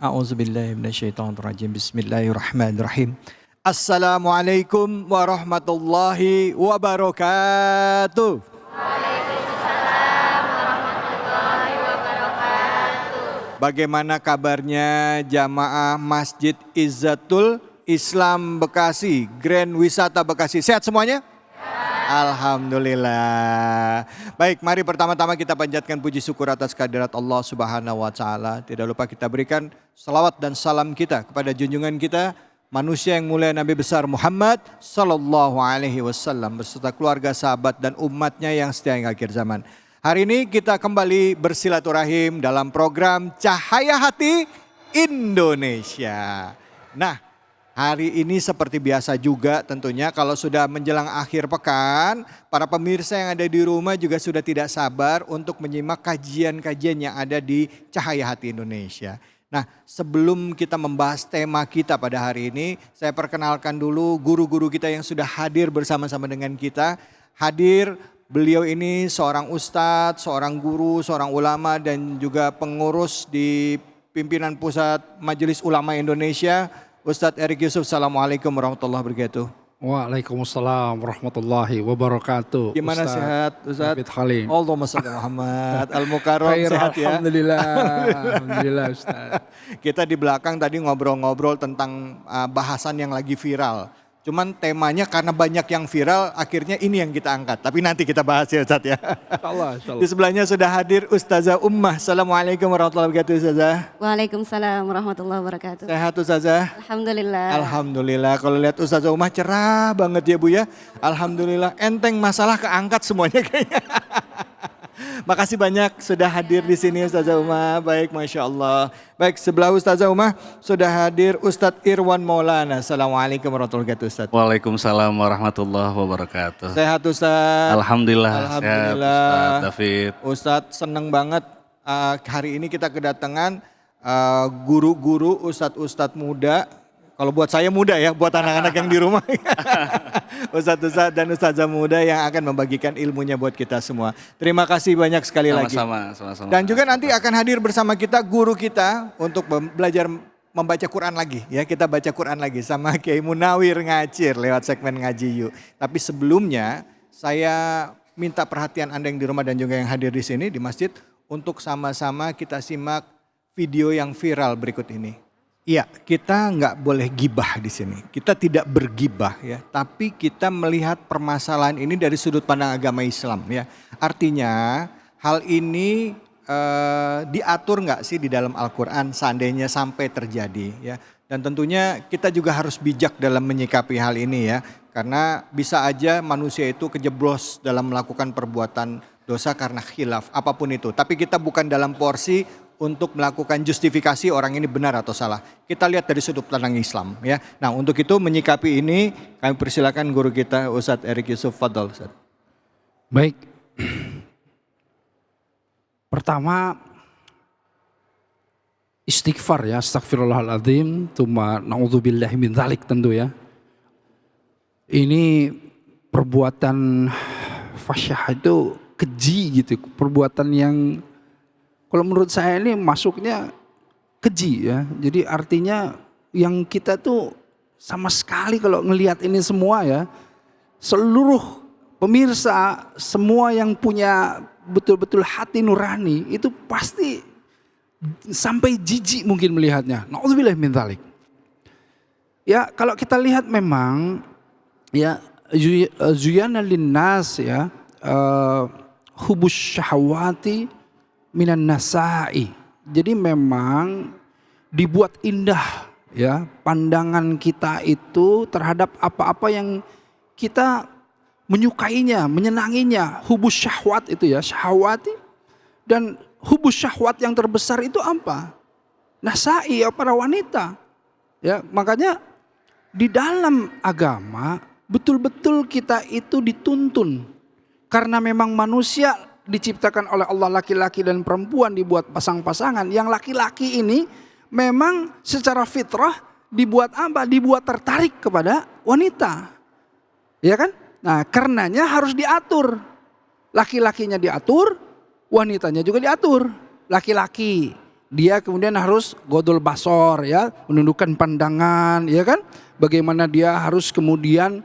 A'udzubillahi minasyaitonirrajim. Bismillahirrahmanirrahim. Assalamualaikum warahmatullahi wabarakatuh. Waalaikumsalam warahmatullahi wabarakatuh. Bagaimana kabarnya jamaah Masjid Izzatul Islam Bekasi, Grand Wisata Bekasi? Sehat semuanya? Alhamdulillah. Baik, mari pertama-tama kita panjatkan puji syukur atas kehadirat Allah Subhanahu wa taala. Tidak lupa kita berikan salawat dan salam kita kepada junjungan kita, manusia yang mulia, Nabi besar Muhammad sallallahu alaihi wasallam beserta keluarga, sahabat dan umatnya yang setia hingga akhir zaman. Hari ini kita kembali bersilaturahim dalam program Cahaya Hati Indonesia. Nah, hari ini seperti biasa juga tentunya kalau sudah menjelang akhir pekan, para pemirsa yang ada di rumah juga sudah tidak sabar untuk menyimak kajian-kajian yang ada di Cahaya Hati Indonesia. Nah, sebelum kita membahas tema kita pada hari ini, saya perkenalkan dulu guru-guru kita yang sudah hadir bersama-sama dengan kita. Hadir, beliau ini seorang ustadz, seorang guru, seorang ulama dan juga pengurus di pimpinan Pusat Majelis Ulama Indonesia, Ustadz Erik Yusuf. Assalamualaikum warahmatullahi wabarakatuh. Waalaikumsalam warahmatullahi wabarakatuh. Gimana, Ustaz sehat Ustadz? David Halim. Allahumma shalli Muhammad. Al-Mukarram, sehat ya? Alhamdulillah. Alhamdulillah Ustaz. Kita di belakang tadi ngobrol-ngobrol tentang bahasan yang lagi viral. Cuman temanya karena banyak yang viral, akhirnya ini yang kita angkat. Tapi nanti kita bahas ya Ustadz ya. Insyaallah. Di sebelahnya sudah hadir Ustazah Ummah. Assalamualaikum warahmatullahi wabarakatuh Ustazah. Waalaikumsalam warahmatullahi wabarakatuh. Sehat Ustazah? Alhamdulillah. Alhamdulillah. Kalau lihat Ustazah Ummah cerah banget ya Bu ya. Alhamdulillah. Enteng masalah keangkat semuanya kayaknya. Makasih banyak sudah hadir di sini Ustazah Ummah. Baik, Masya Allah. Baik, sebelah Ustazah Ummah sudah hadir Ustadz Irwan Maulana. Assalamualaikum warahmatullahi wabarakatuh Ustadz. Waalaikumsalam warahmatullahi wabarakatuh. Sehat Ustadz? Alhamdulillah. Alhamdulillah. Sehat, Ustadz David. Ustadz seneng banget hari ini kita kedatangan guru-guru, ustadz-ustadz muda. Kalau buat saya muda ya, buat anak-anak yang di rumah. Ustadz-ustadz dan ustadzah muda yang akan membagikan ilmunya buat kita semua. Terima kasih banyak sekali lagi. Sama-sama. Dan juga nanti akan hadir bersama kita guru kita untuk belajar membaca Quran lagi. Ya, kita baca Quran lagi sama Kiai Munawir Ngacir lewat segmen Ngaji Yuk. Tapi sebelumnya saya minta perhatian Anda yang di rumah dan juga yang hadir di sini di masjid untuk sama-sama kita simak video yang viral berikut ini. Iya, kita nggak boleh gibah di sini. Kita tidak bergibah ya, tapi kita melihat permasalahan ini dari sudut pandang agama Islam ya. Artinya hal ini diatur nggak sih di dalam Al-Quran seandainya sampai terjadi ya. Dan tentunya kita juga harus bijak dalam menyikapi hal ini ya. Karena bisa aja manusia itu kejeblos dalam melakukan perbuatan dosa karena khilaf apapun itu. Tapi kita bukan dalam porsi untuk melakukan justifikasi orang ini benar atau salah. Kita lihat dari sudut pandang Islam ya. Nah, untuk itu menyikapi ini kami persilakan guru kita Ustadz Erik Yusuf. Fadhol Ustadz. Baik. Pertama istighfar ya, astagfirullahaladzim, tsumma na'udzubillahi min dzalik tentu ya. Ini perbuatan fasyah itu keji gitu, perbuatan yang kalau menurut saya ini masuknya keji ya. Jadi artinya yang kita tuh sama sekali kalau ngelihat ini semua ya, seluruh pemirsa, semua yang punya betul-betul hati nurani itu pasti sampai jijik mungkin melihatnya. Na'udzubillah min dzalik. Ya, kalau kita lihat memang ya zuyana linnas ya hubus syahwati minan nasa'i. Jadi memang dibuat indah ya pandangan kita itu terhadap apa-apa yang kita menyukainya, menyenanginya. Hubus syahwat itu ya, syahwati. Dan hubus syahwat yang terbesar itu apa? Nasa'i ya, para wanita. Ya, makanya di dalam agama betul-betul kita itu dituntun. Karena memang manusia diciptakan oleh Allah laki-laki dan perempuan dibuat pasang-pasangan. Yang laki-laki ini memang secara fitrah dibuat apa? Dibuat tertarik kepada wanita. Ya kan? Nah, karenanya harus diatur. Laki-lakinya diatur, wanitanya juga diatur. Laki-laki Dia kemudian harus godol basor ya, menundukkan pandangan ya kan. Bagaimana dia harus kemudian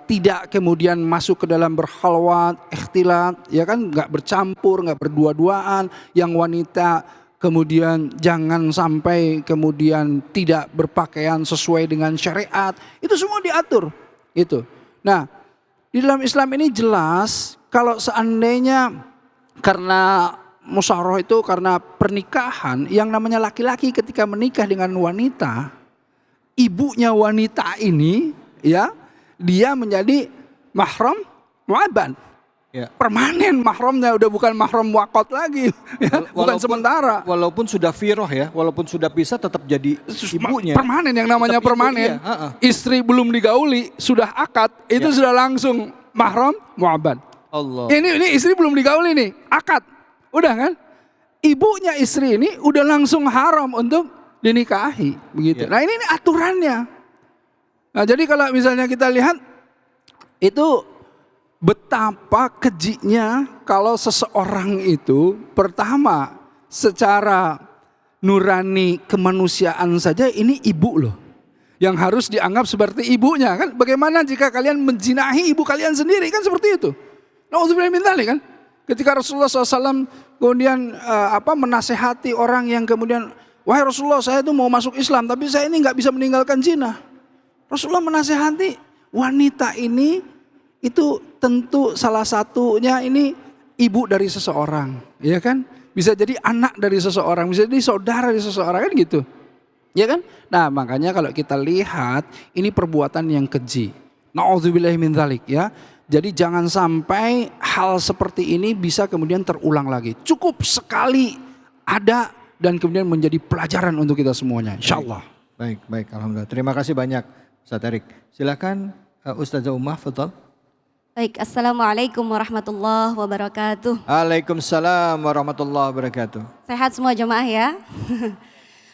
tidak kemudian masuk ke dalam berkhalwat, ikhtilat ya kan, nggak bercampur, nggak berdua-duaan. Yang wanita kemudian jangan sampai kemudian tidak berpakaian sesuai dengan syariat. Itu semua diatur itu. Nah, di dalam Islam ini jelas kalau seandainya karena musyawarah itu karena pernikahan, yang namanya laki-laki ketika menikah dengan wanita, ibunya wanita ini ya, dia menjadi mahram mu'abbad. Ya. Permanen mahramnya, udah bukan mahram wakot lagi ya, bukan sementara. Walaupun sudah firoh ya, walaupun sudah pisah tetap jadi ibunya. Permanen, yang namanya Tetap permanen. ibunya, Istri belum digauli sudah akad, itu sudah langsung mahram mu'abbad. Allah. Ini istri belum digauli nih, akad. Udah kan? Ibunya istri ini udah langsung haram untuk dinikahi, begitu. Ya. Nah, ini aturannya. Nah, jadi kalau misalnya kita lihat itu betapa kejinya kalau seseorang itu pertama secara nurani kemanusiaan saja ini ibu loh, yang harus dianggap seperti ibunya kan. Bagaimana jika kalian menjinahi ibu kalian sendiri, kan seperti itu. Nauzubillah min dzalik kan. Ketika Rasulullah SAW kemudian menasehati orang yang kemudian, wahai Rasulullah, saya itu mau masuk Islam tapi saya ini nggak bisa meninggalkan zina. Rasulullah menasehati wanita ini itu tentu salah satunya ini ibu dari seseorang, ya kan? Bisa jadi anak dari seseorang, bisa jadi saudara dari seseorang, kan gitu. Ya kan? Nah, makanya kalau kita lihat ini perbuatan yang keji. Nauzubillahi min dzalik ya. Jadi jangan sampai hal seperti ini bisa kemudian terulang lagi. Cukup sekali ada dan kemudian menjadi pelajaran untuk kita semuanya, insyaallah. Baik, alhamdulillah. Terima kasih banyak Ustaz Erik. Silakan Ustazah Ummah, fadhal. Baik, Assalamualaikum warahmatullahi wabarakatuh. Waalaikumsalam warahmatullahi wabarakatuh. Sehat semua jemaah ya.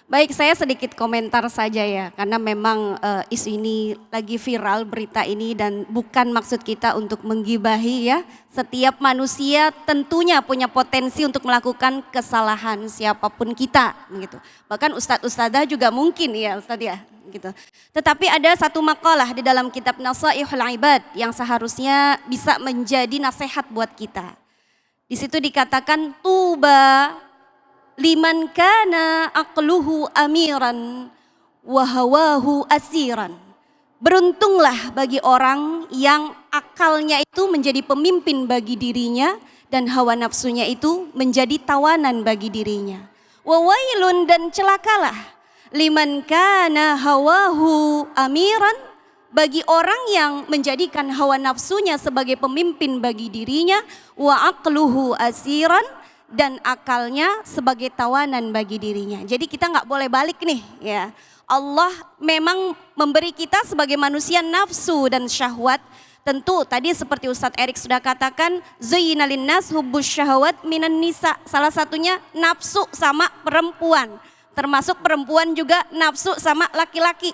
Baik, saya sedikit komentar saja ya, karena memang isu ini lagi viral, berita ini, dan bukan maksud kita untuk menggibahi ya. Setiap manusia tentunya punya potensi untuk melakukan kesalahan, siapapun kita gitu. Bahkan ustadz-ustadzah juga mungkin ya ustadz ya gitu. Tetapi ada satu makalah di dalam kitab Nasaihul Ibad yang seharusnya bisa menjadi nasihat buat kita. Di situ dikatakan tuba liman kana aqluhu amiran wa hawahu asiran. Beruntunglah bagi orang yang akalnya itu menjadi pemimpin bagi dirinya dan hawa nafsunya itu menjadi tawanan bagi dirinya. Wa wailun, dan celakalah liman kana hawahu amiran, bagi orang yang menjadikan hawa nafsunya sebagai pemimpin bagi dirinya, wa aqluhu asiran, dan akalnya sebagai tawanan bagi dirinya. Jadi kita nggak boleh balik nih ya. Allah memang memberi kita sebagai manusia nafsu dan syahwat. Tentu tadi seperti Ustadz Erik sudah katakan, zuyyina linnas hubbus syahwat minan nisa. Salah satunya nafsu sama perempuan. Termasuk perempuan juga nafsu sama laki-laki.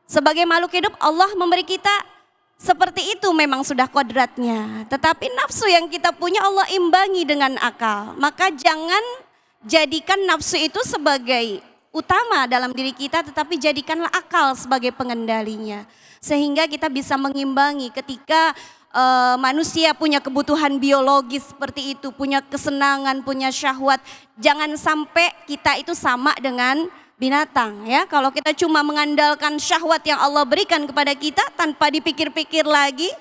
Sebagai makhluk hidup Allah memberi kita seperti itu, memang sudah kodratnya. Tetapi nafsu yang kita punya Allah imbangi dengan akal. Maka jangan jadikan nafsu itu sebagai utama dalam diri kita, tetapi jadikanlah akal sebagai pengendalinya. Sehingga kita bisa mengimbangi ketika manusia punya kebutuhan biologis seperti itu, punya kesenangan, punya syahwat. Jangan sampai kita itu sama dengan binatang ya. Kalau kita cuma mengandalkan syahwat yang Allah berikan kepada kita tanpa dipikir-pikir lagi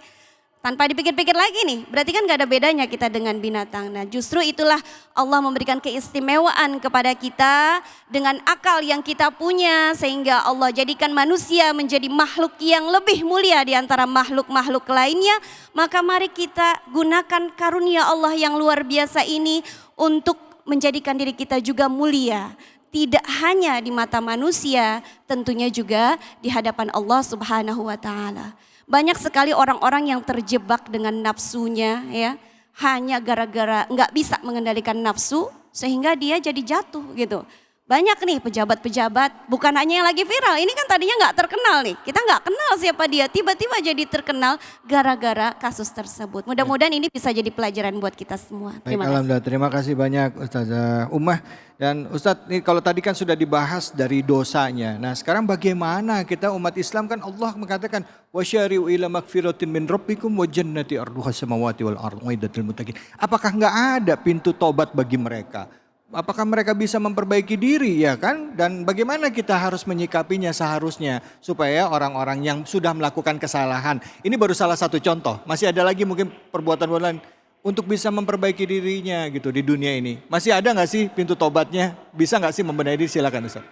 nih, berarti kan gak ada bedanya kita dengan binatang. Nah, justru itulah Allah memberikan keistimewaan kepada kita dengan akal yang kita punya, sehingga Allah jadikan manusia menjadi makhluk yang lebih mulia di antara makhluk-makhluk lainnya. Maka mari kita gunakan karunia Allah yang luar biasa ini untuk menjadikan diri kita juga mulia. Tidak hanya di mata manusia, tentunya juga di hadapan Allah Subhanahu wa taala. Banyak sekali orang-orang yang terjebak dengan nafsunya ya, hanya gara-gara nggak bisa mengendalikan nafsu sehingga dia jadi jatuh gitu. Banyak nih pejabat-pejabat, bukan hanya yang lagi viral, ini kan tadinya nggak terkenal nih. Kita nggak kenal siapa dia, tiba-tiba jadi terkenal gara-gara kasus tersebut. Mudah-mudahan ini bisa jadi pelajaran buat kita semua. Baik, Terima kasih. alhamdulillah. Terima kasih banyak Ustazah Ummah. Dan Ustadz, ini kalau tadi kan sudah dibahas dari dosanya. Nah sekarang bagaimana kita umat Islam kan Allah mengatakan wasyari'u ila magfiratin min rabbikum wa jannati arduha samawati wal ardu uiddatil muttaqin. Apakah nggak ada pintu tobat bagi mereka? Apakah mereka bisa memperbaiki diri ya kan? Dan bagaimana kita harus menyikapinya seharusnya supaya orang-orang yang sudah melakukan kesalahan. Ini baru salah satu contoh. Masih ada lagi mungkin perbuatan-perbuatan untuk bisa memperbaiki dirinya gitu di dunia ini. Masih ada nggak sih pintu tobatnya? Bisa nggak sih membenahi diri? Silakan Ustaz.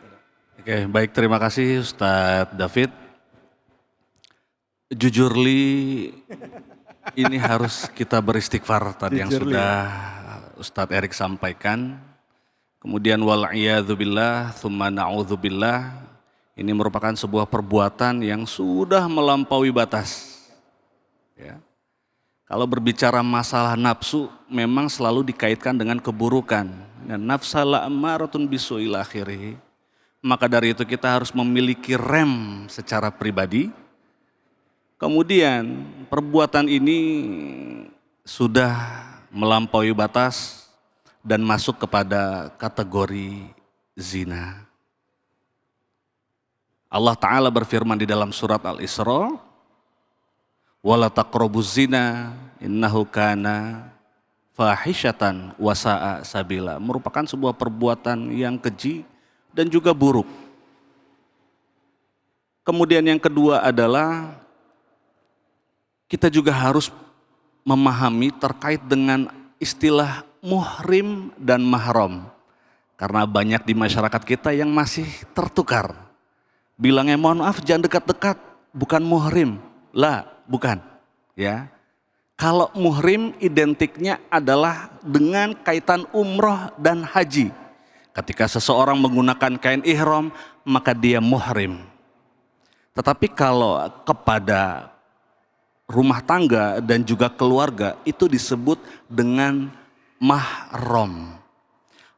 Oke, baik, terima kasih Ustadz David. Jujurly ini harus kita beristighfar tadi yang Jujurly, sudah Ustadz Erik sampaikan. Kemudian wal'iyadzubillah, thumma na'udzubillah. Ini merupakan sebuah perbuatan yang sudah melampaui batas. Ya. Kalau berbicara masalah nafsu, memang selalu dikaitkan dengan keburukan. Dan nafsa la'ammaratun bisu'il akhirih. Maka dari itu kita harus memiliki rem secara pribadi. Kemudian perbuatan ini sudah melampaui batas dan masuk kepada kategori zina. Allah Ta'ala berfirman di dalam surat Al-Isra, wala taqrabuz zina innahu kana fahishatan wa sa'a sabila. Merupakan sebuah perbuatan yang keji dan juga buruk. Kemudian yang kedua adalah kita juga harus memahami terkait dengan istilah muhrim dan mahram. Karena banyak di masyarakat kita yang masih tertukar. Bilangnya mohon maaf jangan dekat-dekat, bukan muhrim. Lah, bukan. Ya. Kalau muhrim identiknya adalah dengan kaitan umroh dan haji. Ketika seseorang menggunakan kain ihram, maka dia muhrim. Tetapi kalau kepada rumah tangga dan juga keluarga itu disebut dengan mahram.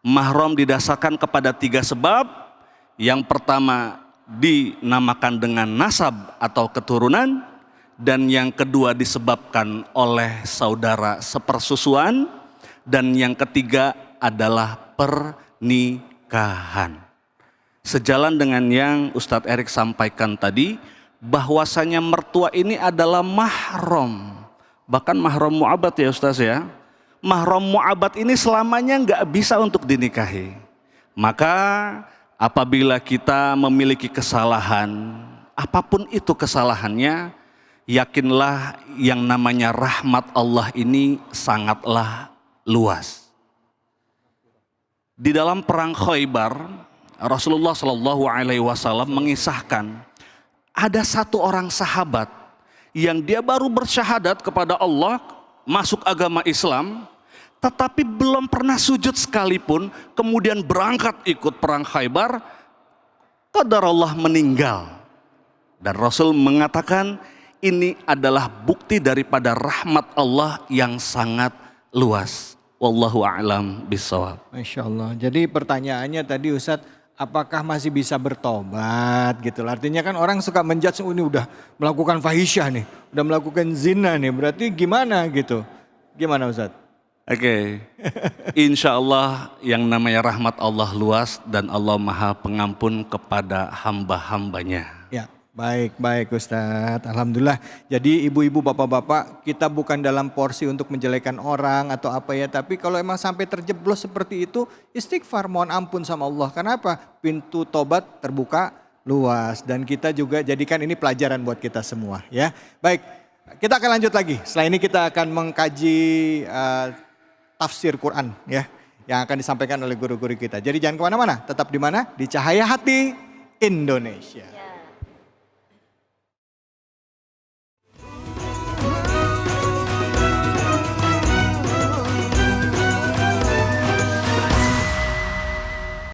Mahram didasarkan kepada 3 sebab. Yang pertama dinamakan dengan nasab atau keturunan. Dan yang kedua disebabkan oleh saudara sepersusuan. Dan yang ketiga adalah pernikahan. Sejalan dengan yang Ustadz Erik sampaikan tadi, bahwasanya mertua ini adalah mahram. Bahkan mahram mu'abad ya Ustaz ya. Mahram mu'abad ini selamanya nggak bisa untuk dinikahi. Maka apabila kita memiliki kesalahan, apapun itu kesalahannya, yakinlah yang namanya rahmat Allah ini sangatlah luas. Di dalam perang Khaybar, Rasulullah Shallallahu Alaihi Wasallam mengisahkan ada satu orang sahabat yang dia baru bersyahadat kepada Allah, masuk agama Islam, tetapi belum pernah sujud sekalipun, kemudian berangkat ikut perang Khaybar, qadarullah meninggal. Dan Rasul mengatakan ini adalah bukti daripada rahmat Allah yang sangat luas. Wallahu a'lam bishawab. Masya Allah. Jadi pertanyaannya tadi Ustadz, apakah masih bisa bertobat gitu. Artinya kan orang suka menjudge, oh ini udah melakukan fahisyah nih, udah melakukan zina nih, berarti gimana gitu. Gimana Ustadz? Oke. Insya Allah yang namanya rahmat Allah luas dan Allah maha pengampun kepada hamba-hambanya. Ya, baik Ustadz. Alhamdulillah. Jadi ibu-ibu, bapak-bapak, kita bukan dalam porsi untuk menjelekan orang atau apa ya. Tapi kalau emang sampai terjeblos seperti itu, istighfar, mohon ampun sama Allah. Kenapa? Pintu tobat terbuka luas. Dan kita juga jadikan ini pelajaran buat kita semua ya. Baik, kita akan lanjut lagi. Setelah ini kita akan mengkaji tafsir Quran ya. Yang akan disampaikan oleh guru-guru kita. Jadi jangan kemana-mana, tetap di mana? Di Cahaya Hati Indonesia.